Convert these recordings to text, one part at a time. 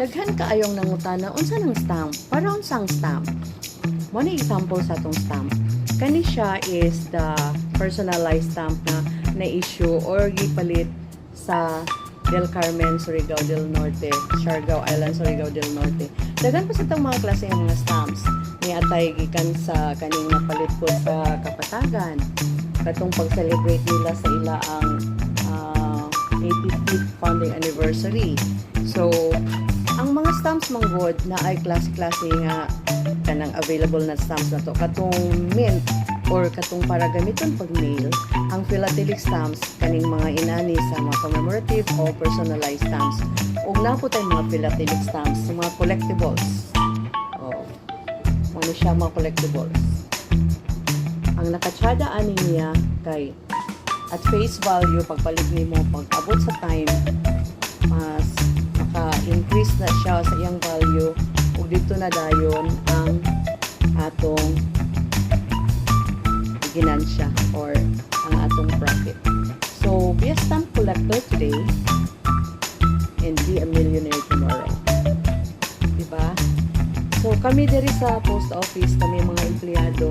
Daghan kaayong nangutana unsa nang stamp? Para unsang stamp? Mo ni example sa atong stamp. Kani siya is the personalized stamp na issue or gipalit sa Del Carmen, Surigao del Norte, Siargao Island, Surigao del Norte. Daghan pa sa itong mga klase ng mga stamps. May atay gikan sa kaning napalit po sa Kapatagan. Katong pag-celebrate nila sa ila ang 85th founding anniversary. So, ang mga stamps manggod na ay klase-klase nga kanang available na stamps na to katong mint or katong para gamiton pag mail ang philatelic stamps kaning mga inani sa mga commemorative o personalized stamps ug napo tay mga philatelic stamps sa mga collectibles ano siya mga collectibles ang nakatsada ani niya kay at face value pagpalit nimo pag abot sa time mas maka-increase na siya sa iyang value ug dito na dayon ang atong ginansya or ang atong profit. So, be a stamp collector today and be a millionaire tomorrow. Diba? So, kami diri sa post office, kami mga empleyado,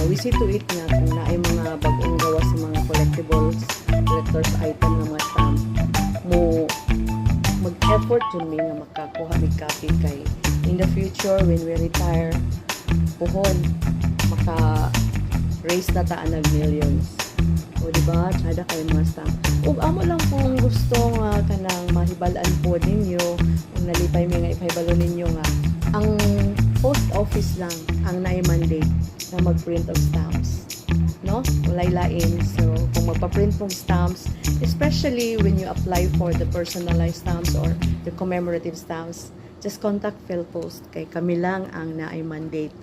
we see to it nga kung naay mga bagong gawa sa mga collectibles, collector's item ng mga stamp, mag-effort yun may nga makakuha may copy kay in the future when we retire puhon maka-raise na taan ng millions o diba tsada kayo mga stamp ug amo lang kung gusto nga kanang mahibalaan po ninyo kung nalipay may nga ipahibalo ninyo nga ang post office lang ang na-mandate na mag-print of stamps no? Walay lain. So, kung magpa-print mong stamps, especially when you apply for the personalized stamps or the commemorative stamps, just contact PhilPost kay kami lang ang na-mandate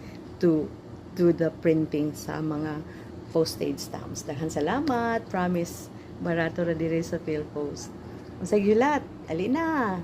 to do the printing sa mga postage stamps. Daghang salamat. Promise, barato ra diri sa PhilPost. Ang sa gyulat, ali na!